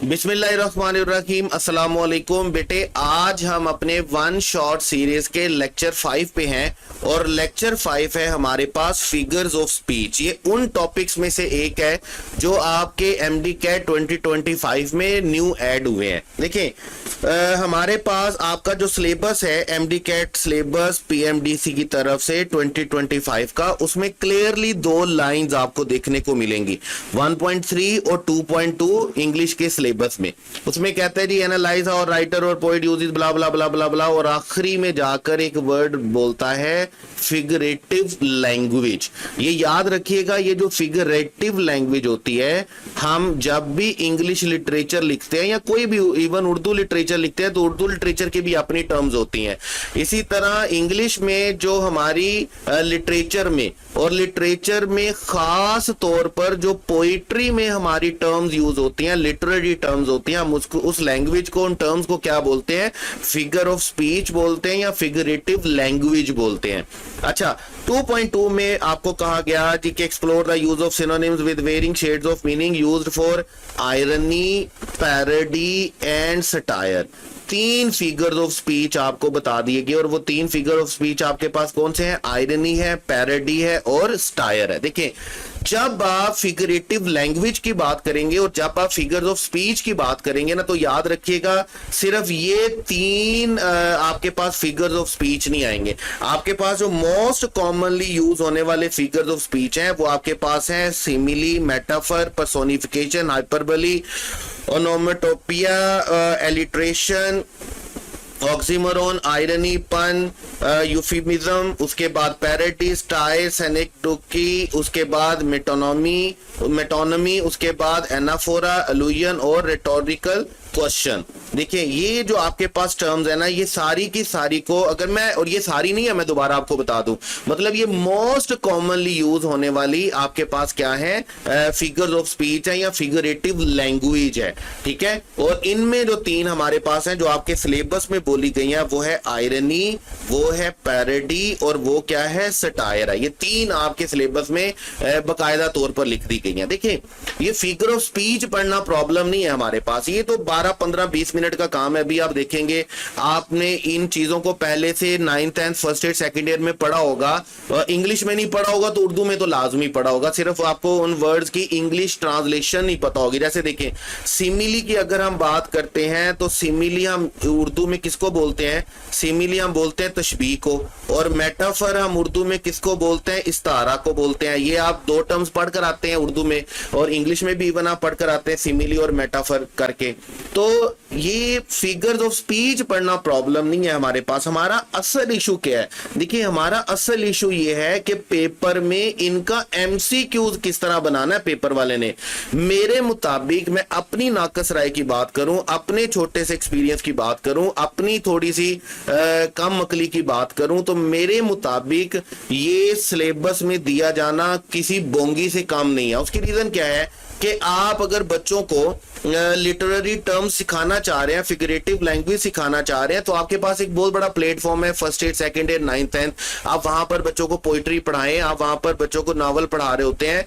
बिस्मिल्लाहिर्रहमानिर्रहीम, अस्सलाम वालेकुम। बेटे, आज हम अपने वन शॉर्ट सीरीज के लेक्चर 5 पे हैं और लेक्चर 5 है हमारे पास फिगर्स ऑफ स्पीच। ये उन टॉपिक्स में से एक है जो आपके एमडी कैट 2025 में न्यू ऐड हुए हैं। देखिए, हमारे पास आपका जो सिलेबस है एमडी कैट सिलेबस पीएमडीसी की तरफ से 2025 का, उसमें क्लियरली दो लाइंस आपको देखने को मिलेंगी, 1.3 और 2.2 इंग्लिश के सिलेबस में। उसमें कहते हैं जी एनालाइज और राइटर और पोएट यूजेस ब्ला ब्ला ब्ला ब्ला ब्ला, और आखिरी में जाकर एक वर्ड बोलता है फिगरेटिव लैंग्वेज। ये याद रखिएगा, ये जो फिगरेटिव लैंग्वेज होती है, हम जब भी इंग्लिश लिटरेचर लिखते हैं या कोई भी इवन उर्दू लिटरेचर लिखते हैं तो उर्दू लिटरेचर की भी अपनी टर्म्स होती हैं। इसी तरह इंग्लिश में जो हमारी लिटरेचर में और लिटरेचर में खास तौर पर जो पोइट्री में हमारी टर्म्स यूज होती हैं, लिटरेरी टर्म्स होती हैं, हम उसको उस लैंग्वेज को उन टर्म्स को क्या बोलते हैं, फिगर ऑफ स्पीच बोलते हैं या फिगरेटिव लैंग्वेज बोलते हैं। अच्छा, 2.2 में आपको कहा गया कि explore the use of synonyms with varying shades of meaning used for irony, parody and satire. 3 figures of speech आपको बता दिए गए और वो 3 फिगर ऑफ स्पीच आपके पास कौन से हैं? आयरनी है, पैरोडी है और सटायर है। देखिए, जब आप फिगरेटिव लैंग्वेज की बात करेंगे और जब आप फिगर्स ऑफ स्पीच की बात करेंगे ना, तो याद रखिएगा सिर्फ ये 3 आपके पास फिगर्स ऑफ स्पीच नहीं आएंगे। आपके पास जो मोस्ट कॉमनली यूज होने वाले फिगर्स ऑफ स्पीच हैं वो आपके पास हैं simile, metaphor, personification, hyperbole, onomatopoeia, alliteration, oxymoron, irony, पन, यूफिमिज्म, उसके बाद पैरोडी, स्टाइल, सेनेक्टोकी, उसके बाद मेटोनमी, उसके बाद एनाफोरा, अलूजन और रेटोरिकल क्वेश्चन। देखिए, ये जो आपके पास टर्म्स है ना, ये सारी की सारी को अगर मैं, और ये सारी नहीं है, मैं दोबारा आपको बता दूं, मतलब ये मोस्ट कॉमनली यूज होने वाली आपके पास क्या है, फिगर्स ऑफ स्पीच है या फिगरेटिव लैंग्वेज है। ठीक है, और इनमें जो 3 हमारे पास हैं जो आपके सिलेबस में बोली गई हैं, वो है आयरनी, वो है पैरोडी और वो क्या है, सटायर है। ये 3 आपके सिलेबस में बकायदा तौर पर लिख दी गई हैं। देखिए, ये फिगर ऑफ स्पीच पढ़ना प्रॉब्लम नहीं है हमारे पास, ये तो 12, 15, 20 मिनट का काम है। अभी आप देखेंगे, आपने इन चीजों को पहले से 9th, 10th, first year, second year में पढ़ा होगा। इंग्लिश में नहीं पढ़ा होगा तो उर्दू में तो लाजमी पढ़ा होगा, सिर्फ आपको उन वर्ड्स की इंग्लिश ट्रांसलेशन नहीं पता होगी। जैसे देखें, सिमिली की अगर हम बात करते हैं तो सिमिली हम उर्दू में किसको बोलते हैं? सिमिली हम बोलते हैं तशबीह को, और मेटाफर हम उर्दू में किसको बोलते हैं? इस्तारा को बोलते हैं। ये आप 2 टर्म्स पढ़कर आते हैं उर्दू में, और इंग्लिश में भी इवन आप पढ़कर आते हैं सिमिली और मेटाफर करके। तो ये फिगर्स ऑफ स्पीच पढ़ना प्रॉब्लम नहीं है हमारे पास। हमारा असल इशू क्या है? देखिए, हमारा असल इशू ये है कि पेपर में इनका एमसीक्यूज किस तरह बनाना है पेपर वाले ने। मेरे मुताबिक, मैं अपनी नाकस राय की बात करूं, अपने छोटे से एक्सपीरियंस की बात करूं, अपनी थोड़ी सी कम अकली की बात करूं, तो मेरे मुताबिक ये सिलेबस में दिया जाना किसी बोंगी से कम नहीं है। उसकी रीजन क्या है कि आप अगर बच्चों को लिटरेरी टर्म्स सिखाना चाह रहे हैं, फिगरेटिव लैंग्वेज सिखाना चाह रहे हैं, तो आपके पास एक बहुत बड़ा प्लेटफॉर्म है, first year, second year, 9th, 10th। आप वहां पर बच्चों को पोइट्री पढ़ाएं, आप वहां पर बच्चों को नॉवल पढ़ा रहे होते हैं,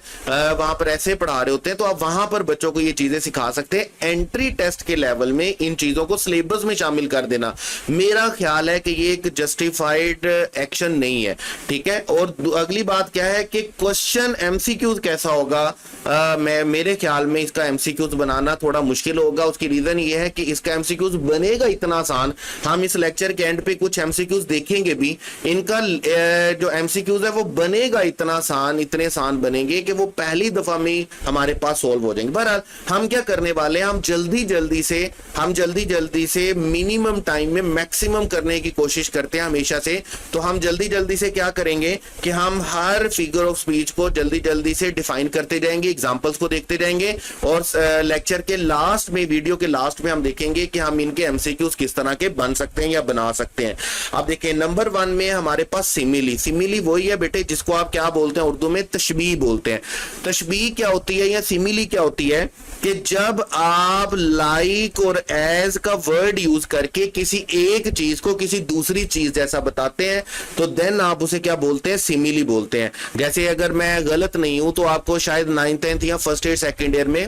वहां पर ऐसे पढ़ा रहे होते हैं, तो आप वहां पर बच्चों को ये चीजें सिखा सकते हैं। एंट्री टेस्ट के लेवल में इन चीजों को सिलेबस में शामिल कर देना, मेरा ख्याल है कि ये एक जस्टिफाइड एक्शन नहीं है। ठीक है, और अगली बात क्या है कि क्वेश्चन एमसीक्यूज कैसा होगा? मेरे ख्याल में इसका एमसीक्यूज बनाना थोड़ा मुश्किल होगा। उसकी रीजन ये है कि इसका एमसीक्यूज बनेगा इतना आसान, हम इस लेक्चर के एंड पे कुछ एमसीक्यूज देखेंगे भी, इनका जो एमसीक्यूज है वो बनेगा इतना आसान, इतने आसान बनेंगे कि वो पहली दफा में हमारे पास सॉल्व हो जाएंगे। बहरहाल, हम क्या करने वाले हैं, हम जल्दी जल्दी से मिनिमम टाइम में मैक्सिमम करने की कोशिश करते हैं हमेशा से। तो हम जल्दी से क्या करेंगे कि हम हर फिगर ऑफ स्पीच को जल्दी से डिफाइन करते जाएंगे, एग्जांपल्स को देखते जाएंगे, और लेक्चर के लास्ट में, वीडियो के लास्ट में हम देखेंगे कि हम इनके एमसीक्यूज किस तरह के बन सकते हैं या बना सकते हैं। अब देखिए, नंबर 1 में हमारे पास सिमिली। सिमिली वही है बेटे जिसको आप क्या बोलते हैं उर्दू में? तशबीह बोलते हैं। तशबीह क्या होती है या सिमिली क्या होती है कि जब आप लाइक और एज का वर्ड यूज करके किसी एक चीज को किसी दूसरी चीज जैसा बताते हैं, तो देन आप उसे क्या बोलते हैं? सिमिली बोलते हैं। जैसे अगर मैं गलत नहीं हूं तो आपको शायद 9th, 10th या फर्स्ट ईयर, सेकंड ईयर में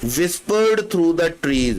whispered through the trees.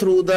through the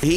He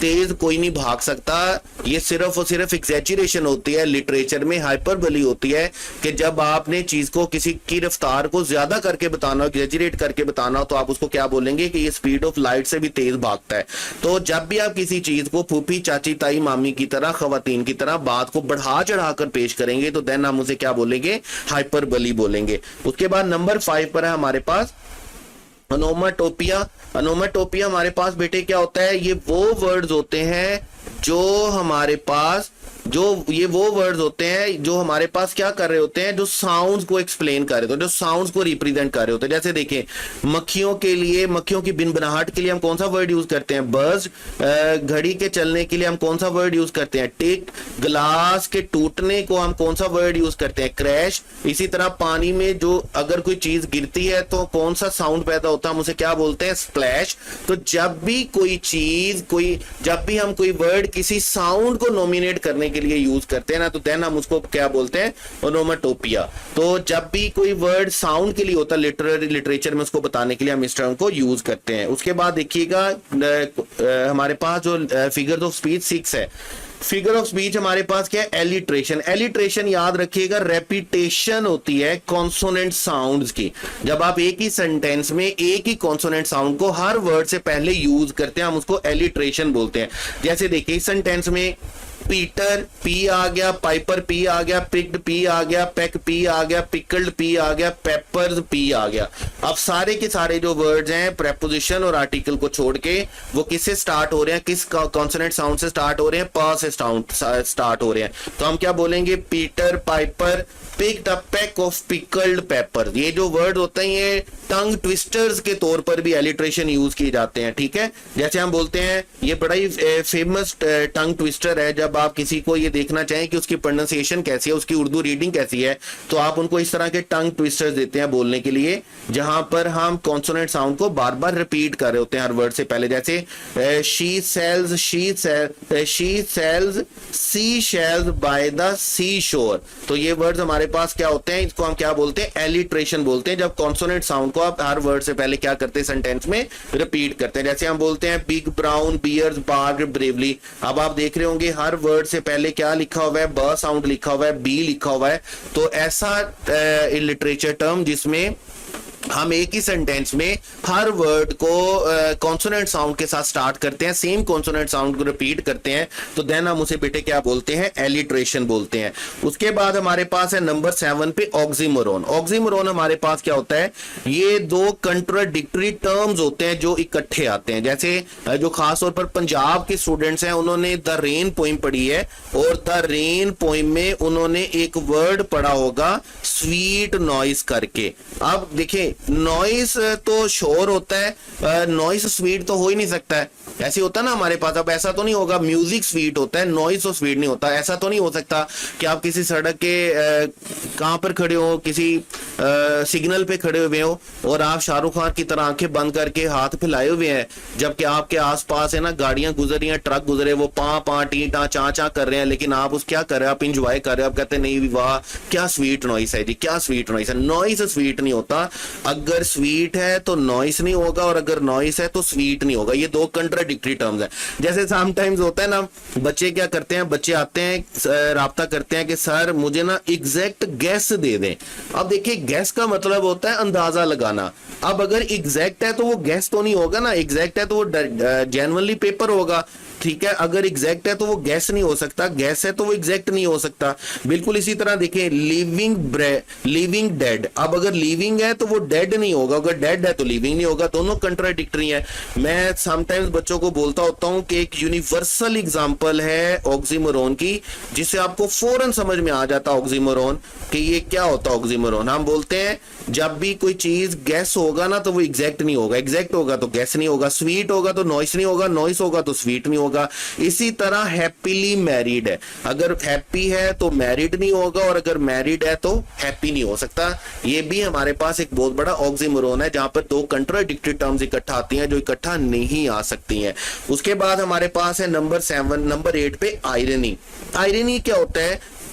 तेज कोई नहीं भाग सकता। ये सिर्फ और सिर्फ एग्जैजरेशन होती है, लिटरेचर में हाइपरबोली होती है कि जब आपने चीज को किसी की रफ्तार को ज्यादा करके बताना हो, एग्जैजरेट करके बताना हो, तो आप उसको क्या बोलेंगे कि ये स्पीड ऑफ लाइट से भी तेज भागता है। तो जब भी आप किसी चीज को फूफी चाची ताई मामी की तरह, खवातीन की तरह बात को बढ़ा चढ़ाकर पेश करेंगे तो देन हम उसे क्या बोलेंगे, हाइपरबोली बोलेंगे। उसके बाद नंबर 5 पर है हमारे पास ओनोमाटोपिया। ओनोमाटोपिया हमारे पास बेटे क्या होता है, ये वो वर्ड्स होते हैं जो हमारे पास जो हमारे पास क्या कर रहे होते हैं, जो साउंड्स को एक्सप्लेन कर रहे होते हैं, जो साउंड्स को रिप्रेजेंट कर रहे होते हैं। जैसे देखें, मक्खियों के लिए, मक्खियों की बिनबनाहट के लिए हम कौन सा वर्ड यूज करते हैं, बज। घड़ी के चलने के लिए हम कौन सा वर्ड यूज करते हैं, टिक। ग्लास के टूटने को हम कौन सा वर्ड यूज करते हैं, क्रैश। इसी तरह पानी में जो अगर कोई चीज गिरती है तो कौन सा साउंड पैदा होता है, हम उसे क्या बोलते हैं, स्प्लैश। तो जब भी कोई चीज, जब भी हम कोई वर्ड किसी साउंड को नॉमिनेट करने के लिए यूज करते हैं ना, तो देन हम उसको क्या बोलते हैं, ओनोमाटोपिया। तो जब भी कोई वर्ड साउंड के लिए होता है लिटरेचर में, उसको बताने के लिए हम इस टर्म को यूज करते हैं। उसके बाद देखिएगा हमारे पास जो फिगर्स ऑफ स्पीच 6 है। फिगर ऑफ स्पीच हमारे पास क्या है, एलिट्रेशन। एलिट्रेशन याद रखिएगा रेपिटेशन होती है कॉन्सोनेंट साउंड्स की। जब आप एक ही सेंटेंस में एक ही कॉन्सोनेंट साउंड को हर वर्ड से पहले यूज करते हैं, हम उसको एलिट्रेशन बोलते हैं। जैसे देखिए इस सेंटेंस में पीटर पी आ गया, पाइपर पी आ गया, पिक्ड पी आ गया, पेक पी आ गया, पिकल्ड पी आ गया, पेपर्स पी आ गया। अब सारे के सारे जो वर्ड्स हैं प्रेपोजिशन और आर्टिकल को छोड़ के वो किससे स्टार्ट हो रहे हैं, किस कॉन्सोनेंट साउंड से स्टार्ट हो रहे हैं, प से स्टार्ट हो रहे हैं। तो हम क्या बोलेंगे, Peter Piper picked a pack of pickled paper. ये जो वर्ड होते हैं ये टंग ट्विस्टर्स के तौर पर भी एलिट्रेशन यूज किए जाते हैं, ठीक है। जैसे हम बोलते हैं, ये बड़ा ही फेमस टंग ट्विस्टर है, जब आप किसी को ये देखना चाहें कि उसकी प्रोनाउंसिएशन कैसी है, उसकी उर्दू रीडिंग कैसी है, तो आप उनको इस तरह के टंग ट्विस्टर्स देते हैं बोलने के लिए, जहां पर हम कॉन्सोनेंट साउंड को बार बार रिपीट कर रहे होते हैं हर वर्ड से पहले। जैसे she sells sea shells by the sea shore. तो ये वर्ड्स हमारे पास क्या होते हैं, इसको हम क्या बोलते हैं, एलिट्रेशन बोलते हैं, जब कॉन्सोनेंट साउंड को आप हर वर्ड से पहले क्या करते हैं, सेंटेंस में रिपीट करते हैं। जैसे हम बोलते हैं बिग ब्राउन बियर्स बार्क्ड ब्रेवली। अब आप देख रहे होंगे हर वर्ड से पहले क्या लिखा हुआ है, ब साउंड लिखा हुआ है, बी लिखा हुआ है। तो ऐसा लिटरेचर टर्म जिसमें हम एक ही सेंटेंस में हर वर्ड को कॉन्सोनेंट साउंड के साथ स्टार्ट करते हैं, सेम कॉन्सोनेंट साउंड को रिपीट करते हैं, तो देन हम उसे बेटे क्या बोलते हैं, एलिट्रेशन बोलते हैं। उसके बाद हमारे पास है नंबर 7 पे ऑक्सीमोरोन। ऑक्सीमोरोन हमारे पास क्या होता है, ये दो कंट्राडिक्टरी टर्म्स होते हैं जो इकट्ठे आते हैं। जैसे जो खास तौर पर पंजाब के स्टूडेंट्स हैं उन्होंने द रेन पोइम पढ़ी है, और द रेन पोइम में उन्होंने एक वर्ड पढ़ा होगा स्वीट नॉइस करके। अब देखिए नॉइस तो शोर होता है, नॉइस स्वीट तो हो ही नहीं सकता है, ऐसे होता है ना हमारे पास। अब ऐसा तो नहीं होगा म्यूजिक स्वीट होता है, नॉइस तो स्वीट नहीं होता। ऐसा तो नहीं हो सकता कि आप किसी सड़क के कहां पर खड़े हो, किसी सिग्नल पे खड़े हुए हो और आप शाहरुख खान की तरह आंखें बंद करके हाथ फैलाए हुए हैं, जबकि आपके आसपास है ना गाड़ियां गुजर रही हैं, ट्रक गुजरे, वो पा पा टी टा चा चा कर रहे हैं, लेकिन आप उस क्या कर रहे हैं, आप इंजॉय कर रहे हो, आप कहते हैं नहीं वाह क्या स्वीट नॉइस है जी, क्या स्वीट नॉइस है। नॉइस स्वीट नहीं होता, अगर स्वीट है तो नॉइस नहीं होगा, और अगर नॉइस है तो स्वीट नहीं होगा। ये दो कंट्राडिक्टरी टर्म्स है। जैसे समटाइम्स होता है ना, बच्चे क्या करते हैं, बच्चे आते हैं राब्ता करते हैं कि सर मुझे ना एग्जैक्ट गैस दे दें। अब देखिए गैस का मतलब होता है अंदाजा लगाना। अब अगर एग्जैक्ट है तो वो गैस तो नहीं होगा ना, एग्जैक्ट है तो वो जेन्युइनली पेपर होगा, ठीक है। अगर एग्जैक्ट है तो वो गैस नहीं हो सकता, गैस है तो वो एग्जैक्ट नहीं हो सकता। बिल्कुल इसी तरह देखिए लिविंग डेड। अब अगर लिविंग है तो वो डेड नहीं होगा, अगर डेड है तो लिविंग नहीं होगा, दोनों कंट्राडिक्टरी है। मैं समटाइम्स बच्चों को बोलता होता हूं कि एक यूनिवर्सल एग्जांपल है ऑक्सीमोरोन की, जिससे आपको फौरन समझ में आ जाता ऑक्सीमोरोन कि ये क्या होता है ऑक्सीमोरोन। हम बोलते हैं जब भी कोई चीज गैस होगा ना तो वो एग्जैक्ट नहीं होगा, एग्जैक्ट होगा तो गैस नहीं होगा, स्वीट होगा तो नॉइस नहीं होगा, नॉइस होगा तो स्वीट नहीं होगा। इसी तरह हैप्पीली मैरिड है, अगर हैप्पी है तो मैरिड नहीं होगा, और अगर मैरिड है तो हैप्पी नहीं हो सकता। ये भी हमारे पास एक बहुत बड़ा ऑक्सीमोरोन है, जहां पर दो कंट्राडिक्टरी टर्म्स इकट्ठा आती हैं जो इकट्ठा नहीं आ सकती हैं। उसके बाद हमारे पास है नंबर 8 पे आयरनी। आयरनी क्या होता है,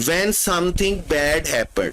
when something bad happened.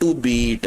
to beat.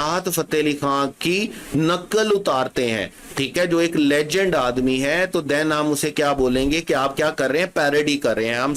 राहत फतेह अली खान की नकल उतारते हैं, ठीक है, जो एक लेजेंड आदमी है, तो देन हम उसे क्या बोलेंगे कि आप क्या कर रहे हैं, पैरोडी कर रहे हैं। हम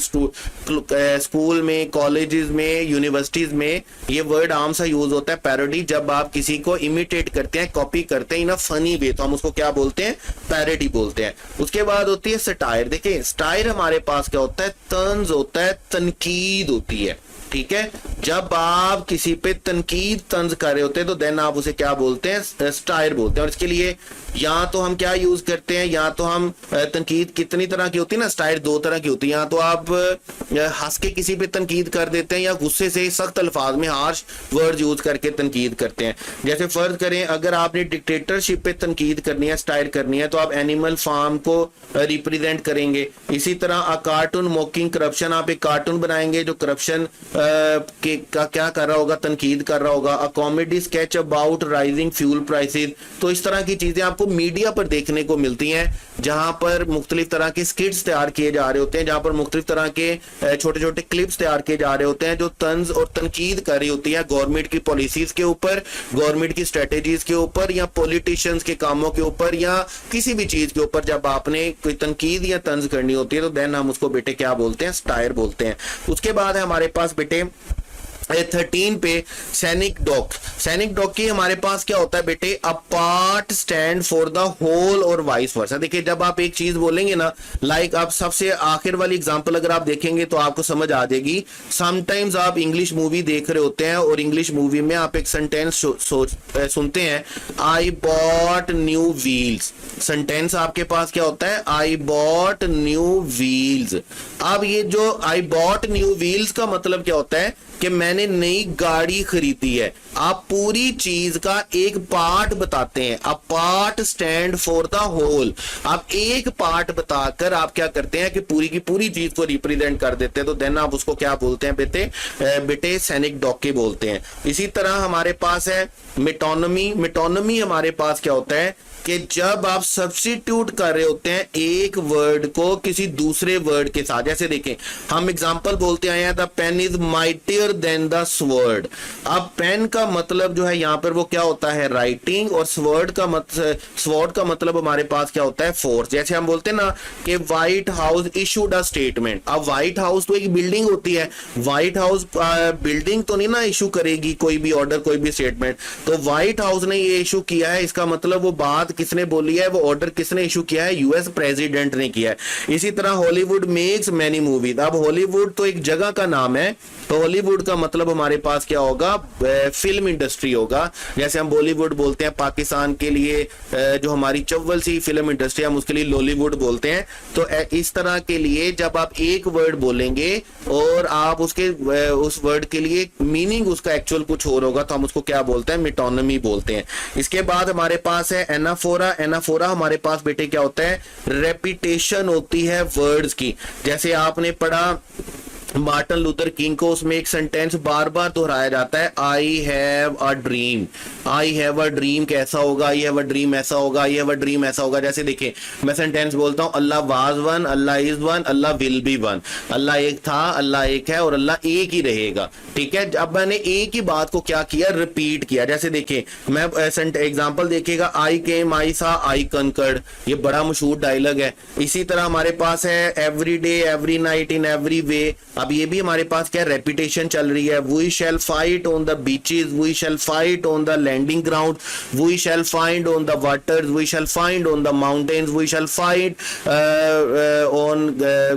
स्कूल में, कॉलेजेस में, यूनिवर्सिटीज में ये वर्ड आम सा यूज होता है पैरोडी, जब आप किसी को इमिटेट करते हैं, कॉपी करते हैं इन अ फनी वे, तो हम उसको क्या बोलते हैं, पैरोडी बोलते हैं। उसके बाद होती है सटायर। देखिए सटायर हमारे पास क्या होता है, तंज होता है, तनकीद होती है, ठीक है। जब आप किसी पे तनकीद तंज कर रहे होते हैं तो देन आप उसे क्या बोलते हैं, स्टायर बोलते हैं। और इसके लिए या तो हम क्या यूज करते हैं, या तो हम तनकीद कितनी तरह की होती है ना, स्टायर दो तरह की होती है। या तो आप हंस के किसी पे तनकीद कर देते हैं, या गुस्से से सख्त अल्फाज में हार्श वर्ड यूज करके तनकीद करते हैं। जैसे फर्ज करें अगर आपने डिक्टेटरशिप पे तनकीद करनी है, स्टायर करनी है, तो आप एनिमल फार्म को रिप्रेजेंट करेंगे। इसी तरह अ कार्टून मॉकिंग करप्शन, आप एक कार्टून बनाएंगे जो करप्शन का क्या कर रहा होगा, तनकीद कर रहा होगा। A comedy sketch about rising fuel prices, तो इस तरह की चीजें आपको मीडिया पर देखने को मिलती हैं, जहां पर मुख्तलिफ तरह के स्किट्स तैयार किए जा रहे होते हैं, जहां पर मुख्तलिफ तरह के छोटे छोटे क्लिप्स तैयार किए जा रहे होते हैं जो तंज और तनकीद कर रही होती है गवर्नमेंट की पॉलिसीज के ऊपर, गवर्नमेंट की स्ट्रेटेजीज के ऊपर, या पॉलिटिशियंस के कामों के ऊपर, या किसी भी चीज के ऊपर जब आपने कोई तनकीद या तंज करनी होती है तो देन हम उसको बेटे क्या बोलते हैं, स्टायर बोलते हैं। उसके बाद है हमारे पास बेटे 13 पे सैनिक डॉक। सैनिक डॉक की हमारे पास क्या होता है बेटे, a part stand for the whole और वाइस वर्सा। देखिए जब आप एक चीज बोलेंगे ना, लाइक आप सबसे आखिर वाली एग्जांपल अगर आप देखेंगे तो आपको समझ आ जाएगी। समटाइम्स आप इंग्लिश मूवी देख रहे होते हैं और इंग्लिश मूवी में आप एक सेंटेंस सुनते हैं, I bought new wheels. Sentence आपके पास क्या होता है, आई बॉट न्यू व्हील्स। अब ये जो आई बॉट न्यू व्हील्स का मतलब क्या होता है कि मैंने नई गाड़ी खरीदी है। आप पूरी चीज का एक पार्ट बताते हैं, a part stand for the whole. आप एक पार्ट बताकर आप क्या करते हैं कि पूरी की पूरी चीज को रिप्रेजेंट कर देते हैं, तो देन आप उसको क्या बोलते हैं बेटे सैनिक डॉके बोलते हैं। इसी तरह हमारे पास है मेटोनमी। मेटोनमी हमारे पास क्या होता है कि जब आप सब्स्टिट्यूट कर रहे होते हैं एक वर्ड को किसी दूसरे वर्ड के साथ। जैसे देखें हम एग्जांपल बोलते आए हैं, the pen is mightier than the sword. अब पेन का मतलब जो है यहाँ पर वो क्या होता है, राइटिंग, और स्वॉर्ड का मतलब हमारे पास क्या होता है, फोर्स। जैसे हम बोलते हैं ना कि white house issued a statement. अब व्हाइट हाउस तो एक बिल्डिंग होती है, व्हाइट हाउस बिल्डिंग तो नहीं ना इशू करेगी कोई भी ऑर्डर, कोई भी स्टेटमेंट। तो व्हाइट हाउस ने ये इशू किया है, इसका मतलब वो बात किसने बोली है, वो ऑर्डर किसने इशू किया है, यूएस प्रेसिडेंट ने किया है। इसी तरह हॉलीवुड मेक्स मैनी मूवीज। अब हॉलीवुड तो एक जगह का नाम है, तो हॉलीवुड का मतलब हमारे पास क्या होगा, फिल्म इंडस्ट्री होगा। जैसे हम बॉलीवुड बोलते हैं पाकिस्तान के लिए, जो हमारी चव्वल सी फिल्म इंडस्ट्री, हम उसके लिए लॉलीवुड बोलते हैं। तो इस तरह के लिए जब आप एक वर्ड बोलेंगे और आप उसके उस वर्ड के लिए मीनिंग उसका एक्चुअल कुछ और होगा, तो हम उसको क्या बोलते हैं, मेटोनमी बोलते हैं। इसके बाद हमारे पास है एनाफोरा। एनाफोरा हमारे पास बेटे क्या होता है, रेपिटेशन होती है वर्ड्स की। जैसे आपने पढ़ा मार्टिन लूथर किंग को, उसमें एक सेंटेंस बार बार दोहराया जाता है, I have a dream. I have a dream कैसा होगा, आई हैव अ ड्रीम ऐसा होगा, आई हैव अ ड्रीम ऐसा होगा। जैसे देखिए मैं सेंटेंस बोलता हूं, Allah was one, Allah is one, Allah will be one. Allah एक था, अल्लाह एक है, और अल्लाह एक ही रहेगा, ठीक है। अब मैंने एक ही बात को क्या किया, रिपीट किया। जैसे देखिए मैं एग्जांपल देखिएगा, आई केम, आई सा, आई कंकर्ड, ये बड़ा मशहूर डायलॉग है। इसी तरह हमारे पास है every day, every night, in every way. अब ये भी हमारे पास क्या रेपिटेशन चल रही है, we shall fight on the beaches, we shall fight on the landing ground, we shall find on the waters, we shall find on the mountains, we shall fight on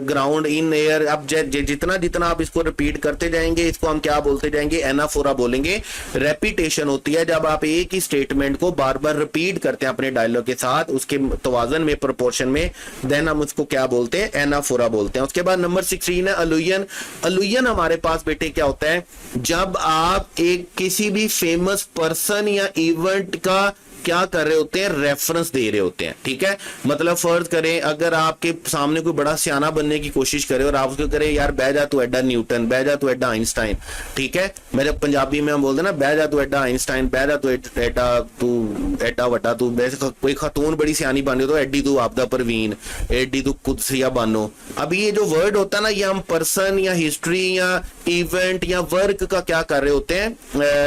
ground in air. अब जितना जितना आप इसको repeat करते जाएंगे, इसको हम क्या बोलते जाएंगे, एनाफोरा बोलेंगे। रेपिटेशन होती है जब आप एक ही स्टेटमेंट को बार बार रिपीट करते हैं अपने डायलॉग के साथ, उसके तवाजन में, प्रोपोर्शन में, देन हम उसको क्या बोलते हैं, एनाफोरा बोलते हैं। उसके बाद नंबर 16 है अलुयन। अलुयन हमारे पास बेटे क्या होता है, जब आप एक किसी भी फेमस पर्सन या इवेंट का क्या कर रहे होते हैं, रेफरेंस दे रहे होते हैं, ठीक है। मतलब फर्ज करें अगर आपके सामने कोई बड़ा सियाना बनने की कोशिश करे और आप उसको करें यार बह जा तू एडा न्यूटन, बह जा तू एडा आइंस्टाइन, ठीक है। मेरे पंजाबी में हम बोलते हैं ना बह जा तू एडा आइंस्टाइन, बह जा तू एडा वड्डा, तू वैसे कोई खातून बड़ी सियानी बनो तो एडी तू आपदा परवीन, एडी तू कुदसिया बनो। अब ये जो वर्ड होता है ना, ये हम पर्सन या हिस्ट्री या इवेंट या वर्क का क्या कर रहे होते हैं,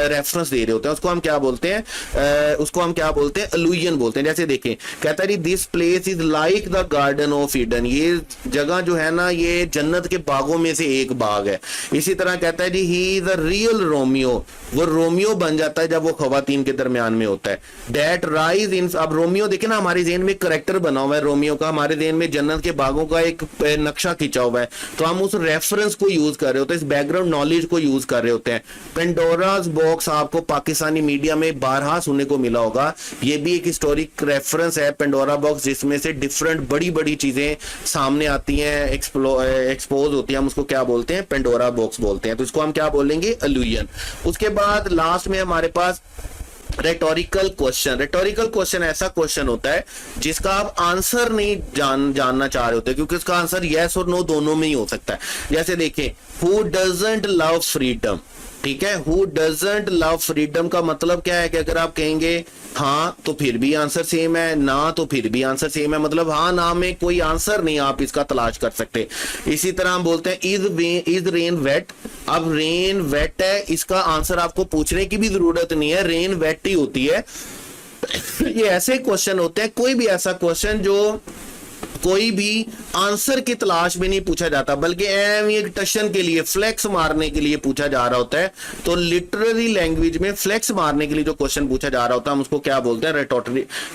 रेफरेंस दे रहे होते हैं। उसको हम क्या बोलते हैं, उसको हम क्या बोलते हैं, अलूजन बोलते हैं। जैसे देखें, कहता है जी this place is like the garden of Eden, ये जगह जो है ना ये जन्नत के बागों में से एक बाग है। इसी तरह कहता है जी he is a real Romeo, वो रोमियो बन जाता है जब वो खवातीन के दरमियान में होता है। डेट राइज इन, अब रोमियो देखे ना हमारे ज़हन में करेक्टर बना हुआ है रोमियो का, हमारे ज़हन में जन्नत के बागों का एक नक्शा खींचा हुआ है, तो हम उस रेफरेंस को यूज कर रहे होते हैं, इस बैकग्राउंड नॉलेज को यूज कर रहे होते हैं। पेंडोरास बॉक्स आपको पाकिस्तानी मीडिया में बारहा सुनने को मिला होगा, ये भी एक हिस्टोरिक रेफरेंस है पेंडोरा बॉक्स, जिसमें से डिफरेंट बड़ी बड़ी चीजें सामने आती हैं, एक्सपोज होती हैं, हम उसको क्या बोलते हैं, पेंडोरा बॉक्स बोलते हैं। तो इसको हम क्या बोलेंगे, अलूजन। उसके बाद लास्ट में हमारे पास रेटोरिकल क्वेश्चन। रेटोरिकल क्वेश्चन ऐसा क्वेश्चन होता है जिसका आप आंसर नहीं जानना चाह रहे होते, क्योंकि उसका आंसर यस और नो दोनों में ही हो सकता है। जैसे देखें, हु डजंट लव फ्रीडम, ठीक है, हु डजंट लव फ्रीडम का मतलब क्या है कि अगर आप कहेंगे हाँ तो फिर भी आंसर सेम है, ना तो फिर भी आंसर सेम है, मतलब हाँ ना में कोई आंसर नहीं आप इसका तलाश कर सकते। इसी तरह हम बोलते हैं इज रेन वेट, अब रेन वेट है, इसका आंसर आपको पूछने की भी जरूरत नहीं है, रेन वेट ही होती है। ये ऐसे क्वेश्चन होते हैं, कोई भी ऐसा क्वेश्चन जो कोई भी आंसर की तलाश में नहीं पूछा जाता, बल्कि एक टशन के लिए, फ्लेक्स मारने के लिए पूछा जा रहा होता है। तो लिटरेरी लैंग्वेज में फ्लेक्स मारने के लिए जो क्वेश्चन पूछा जा रहा होता है हम उसको क्या बोलते हैं,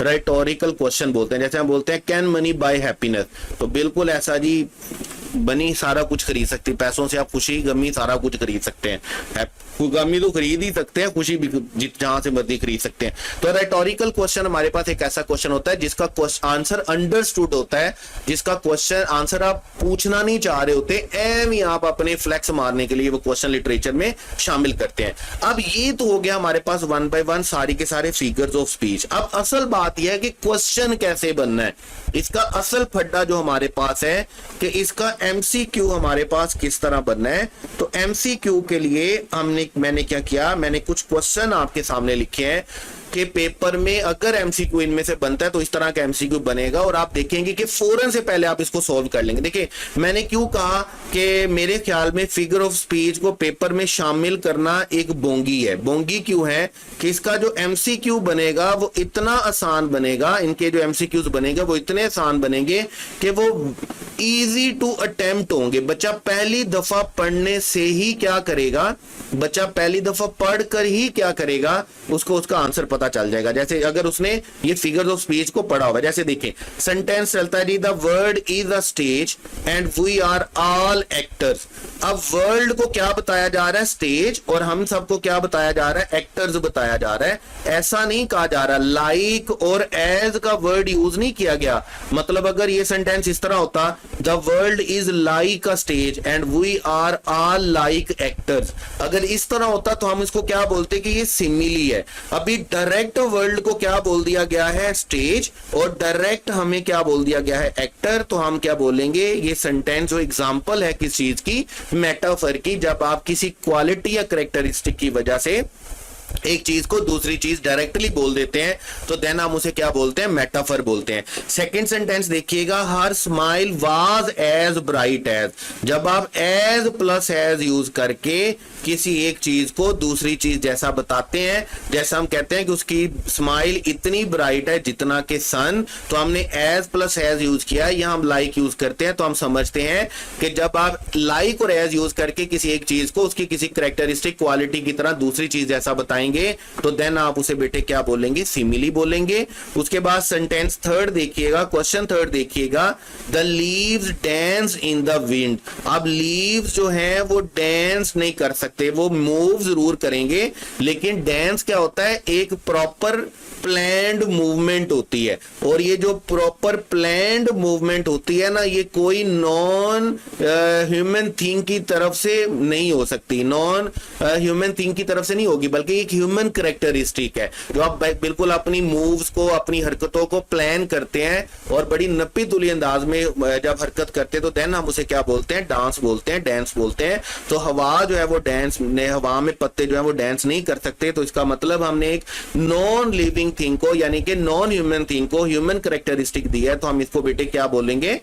रेटोरिकल क्वेश्चन बोलते हैं। जैसे हम बोलते हैं कैन मनी बाय हैप्पीनेस, तो बिल्कुल ऐसा जी, मनी सारा कुछ खरीद सकती है, पैसों से आप खुशी गमी सारा कुछ खरीद सकते हैं, गमी तो खरीद ही सकते हैं, खुशी भी जहां से मर्जी खरीद सकते हैं। तो रेटोरिकल क्वेश्चन हमारे पास एक ऐसा क्वेश्चन होता है जिसका आंसर अंडरस्टूड होता है, जिसका क्वेश्चन आंसर आप पूछना नहीं चाह रहे होते, एम ही आप अपने फ्लेक्स मारने के लिए वो क्वेश्चन लिटरेचर में शामिल करते हैं। अब ये तो हो गया हमारे पास वन बाय वन सारी के सारे फिगर्स ऑफ स्पीच। अब असल बात यह है कि क्वेश्चन कैसे बनना है, इसका असल फड्डा जो हमारे पास है कि इसका एमसीक्यू हमारे पास किस तरह बनना है। तो एमसीक्यू के लिए मैंने क्या किया, मैंने कुछ क्वेश्चन आपके सामने लिखे हैं कि पेपर में अगर एमसीक्यू इनमें से बनता है तो इस तरह का एमसीक्यू बनेगा, और आप देखेंगे कि फौरन से पहले आप इसको सॉल्व कर लेंगे। देखिए मैंने क्यों कहा कि मेरे ख्याल में फिगर ऑफ स्पीच को पेपर में शामिल करना एक बोंगी है। बोंगी क्यों है कि इसका जो एमसीक्यू बनेगा वो इतना आसान बनेगा, इनके जो एमसीक्यूज बनेगा वो इतने आसान बनेंगे कि वो इजी टू अटेम्प्ट होंगे। बच्चा पहली दफा पढ़ने से ही क्या करेगा, बच्चा पहली दफा पढ़कर ही क्या करेगा, उसको उसका आंसर पता चल जाएगा। जैसे अगर उसने ये फिगर्स ऑफ स्पीच को पढ़ा होगा, जैसे देखें सेंटेंस चलता है, the world is a stage and we are all actors. अब वर्ल्ड को क्या बताया जा रहा है, स्टेज, और हम सबको क्या बताया जा रहा है, एक्टर्स बताया जा रहा है। ऐसा नहीं कहा जा रहा, लाइक और एज का वर्ड यूज नहीं किया गया। मतलब अगर ये सेंटेंस इस तरह होता, the world is like a stage and we are all like actors, अगर इस तरह होता तो हम इसको क्या बोलते कि ये सिमिली है। अभी डायरेक्ट वर्ल्ड को क्या बोल दिया गया है, स्टेज, और डायरेक्ट हमें क्या बोल दिया गया है, एक्टर। तो हम क्या बोलेंगे, ये सेंटेंस जो एग्जांपल है किस चीज की, मेटाफर की। जब आप किसी क्वालिटी या कैरेक्टरिस्टिक की वजह से एक चीज को दूसरी चीज डायरेक्टली बोल देते हैं तो देन हम उसे क्या बोलते हैं, मेटाफर बोलते हैं। सेकंड सेंटेंस देखिएगा, her smile was as bright as. जब आप एज प्लस एज यूज करके किसी एक चीज को दूसरी चीज जैसा बताते हैं, जैसा हम कहते हैं कि उसकी स्माइल इतनी ब्राइट है जितना कि सन, तो हमने एज प्लस एज यूज किया। यहां हम लाइक यूज करते हैं, तो हम समझते हैं कि जब आप लाइक और एज यूज करके किसी एक चीज को उसकी किसी कैरेक्टरिस्टिक क्वालिटी की तरह दूसरी चीज जैसा बताएंगे तो देन आप उसे बेटे क्या बोलेंगे, सिमिली बोलेंगे। उसके बाद सेंटेंस थर्ड देखिएगा, क्वेश्चन थर्ड देखिएगा, the leaves dance in the wind. अब लीव्स जो हैं वो डांस नहीं कर सकते, वो मूव जरूर करेंगे, लेकिन डांस क्या होता है, एक प्रॉपर प्लान्ड मूवमेंट होती है। और ये जो प्रॉपर प्लान्ड मूवमेंट होती है ना, ये कोई नॉन ह्यूमन थिंग की तरफ से नहीं हो सकती, नॉन ह्यूमन थिंग की तरफ से नहीं होगी, बल्कि एक ह्यूमन करेक्टरिस्टिक है जो आप बिल्कुल अपनी मूव्स को, अपनी हरकतों को प्लान करते हैं और बड़ी नपी तुली अंदाज में जब हरकत करते हैं तो देन हम उसे क्या बोलते हैं, डांस बोलते हैं, डांस बोलते हैं। तो हवा जो है वो डांस, हवा में पत्ते जो है वो डांस नहीं कर सकते, तो इसका मतलब हमने एक नॉन लिविंग थिंग को यानी कि नॉन ह्यूमन थिंग को ह्यूमन करेक्टरिस्टिक दिया है, तो हम इसको बेटे क्या बोलेंगे,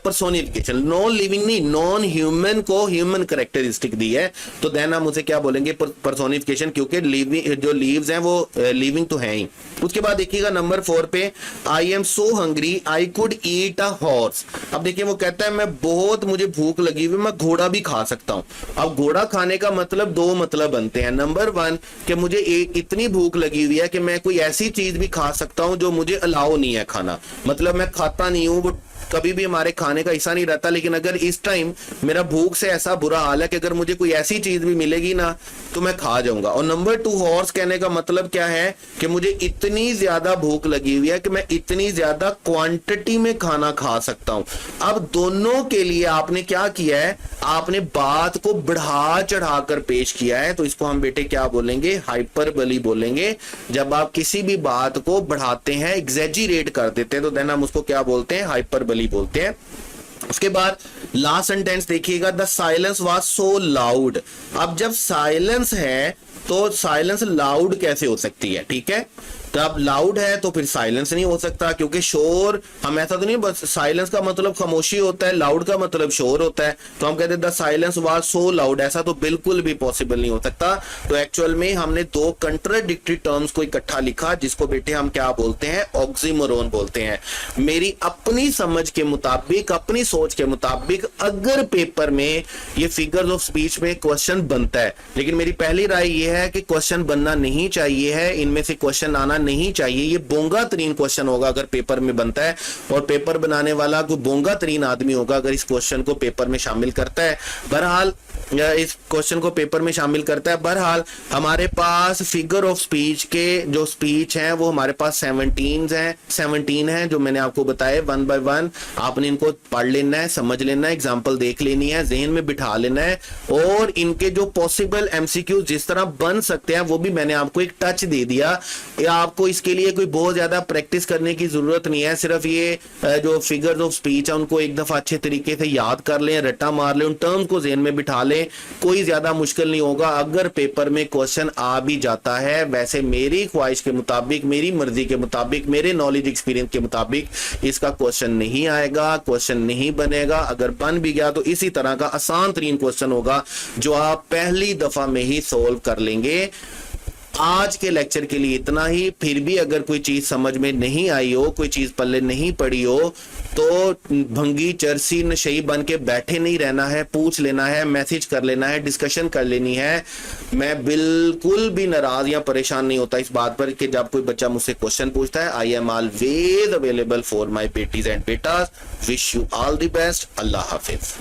पर्सोनिफिकेशन। नॉन लिविंग नहीं, नॉन ह्यूमन को ह्यूमन करेक्टरिस्टिक दी है, तो देन हम उसे क्या बोलेंगे, पर्सोनिफिकेशन, क्योंकि लिविंग जो लीव्स हैं वो लिविंग तो है ही। उसके बाद देखिएगा नंबर 4 पे, I am so hungry I could eat a horse. अब देखिए वो कहता है मैं बहुत, मुझे भूख लगी हुई, मैं घोड़ा भी खा सकता हूं। अब घोड़ा खाने का मतलब दो मतलब बनते हैं। नंबर 1 कि मुझे एक इतनी भूख लगी हुई है कि मैं कोई ऐसी चीज भी खा सकता हूं जो मुझे अलाउ नहीं है खाना, मतलब मैं खाता नहीं हूं, वो कभी भी हमारे खाने का हिस्सा नहीं रहता, लेकिन अगर इस टाइम मेरा भूख से ऐसा बुरा हाल है कि अगर मुझे कोई ऐसी चीज भी मिलेगी ना तो मैं खा जाऊंगा। और नंबर 2 हॉर्स कहने का मतलब क्या है कि मुझे इतनी ज्यादा भूख लगी हुई है कि मैं इतनी ज्यादा क्वांटिटी में खाना खा सकता हूं। अब दोनों के लिए आपने क्या किया है, आपने बात को बढ़ा चढ़ा कर पेश किया है, तो इसको हम बेटे क्या बोलेंगे, हाइपरबली बोलेंगे। जब आप किसी भी बात को बढ़ाते हैं, एग्जैजरेट कर देते हैं, तो देन हम उसको क्या बोलते हैं, हाइपरबली बोलते हैं। उसके बाद लास्ट सेंटेंस देखिएगा, the silence was so loud. अब जब साइलेंस है तो साइलेंस लाउड कैसे हो सकती है, ठीक है, तो अब लाउड है तो फिर साइलेंस नहीं हो सकता, क्योंकि शोर, हम ऐसा तो नहीं, बस साइलेंस का मतलब खामोशी होता है, लाउड का मतलब शोर होता है, तो हम कहते हैं the silence was so loud, ऐसा तो बिल्कुल भी पॉसिबल नहीं हो सकता। तो एक्चुअल में हमने दो कंट्राडिक्टरी टर्म्स को इकट्ठा लिखा, जिसको बेटे हम क्या बोलते हैं, ऑक्सीमोरोन बोलते हैं। मेरी अपनी समझ के मुताबिक, अपनी सोच के मुताबिक अगर पेपर में ये फिगर्स ऑफ स्पीच में क्वेश्चन बनता है, लेकिन मेरी पहली राय ये है कि क्वेश्चन बनना नहीं चाहिए है, इनमें से क्वेश्चन आना नहीं चाहिए, ये बोंगा तरीन क्वेश्चन होगा अगर पेपर में बनता है, और पेपर बनाने वाला कोई बोंगा तरीन आदमी होगा अगर इस क्वेश्चन को पेपर में शामिल करता है। बहरहाल इस क्वेश्चन को पेपर में शामिल करता है। बहरहाल हमारे पास फिगर ऑफ स्पीच के जो स्पीच हैं वो हमारे पास 17 हैं जो मैंने आपको बताया, 1 बाय 1 आपने इनको पढ़ लेना है, समझ लेना है, एग्जाम्पल देख लेनी है, जहन में बिठा लेना है, और इनके जो पॉसिबल एमसीक्यू जिस तरह बन सकते हैं वो भी मैंने आपको एक टच दे दिया। आपको इसके लिए कोई बहुत ज्यादा प्रैक्टिस करने की जरूरत नहीं है, सिर्फ ये जो फिगर्स ऑफ स्पीच है उनको एक दफा अच्छे तरीके से याद कर लें, रट्टा मार लें, उन टर्म्स को जहन में बिठा लें, कोई ज्यादा मुश्किल नहीं होगा। अगर पेपर में क्वेश्चन आ भी जाता है, वैसे मेरी ख्वाहिश के मुताबिक, मेरी मर्जी के मुताबिक, मेरे नॉलेज एक्सपीरियंस के मुताबिक इसका क्वेश्चन नहीं आएगा, क्वेश्चन नहीं बनेगा। अगर बन भी गया तो इसी तरह का आसान तरीन क्वेश्चन होगा जो आप पहली दफा में ही सोल्व कर लेंगे। आज के लेक्चर के लिए इतना ही। फिर भी अगर कोई चीज समझ में नहीं आई हो, कोई चीज पल्ले नहीं पड़ी हो, तो भंगी चरसी नशई बन के बैठे नहीं रहना है, पूछ लेना है, मैसेज कर लेना है, डिस्कशन कर लेनी है। मैं बिल्कुल भी नाराज या परेशान नहीं होता इस बात पर कि जब कोई बच्चा मुझसे क्वेश्चन पूछता है। I am always available for my बेटीज एंड बेटास। Wish you all the best. Allah Hafiz.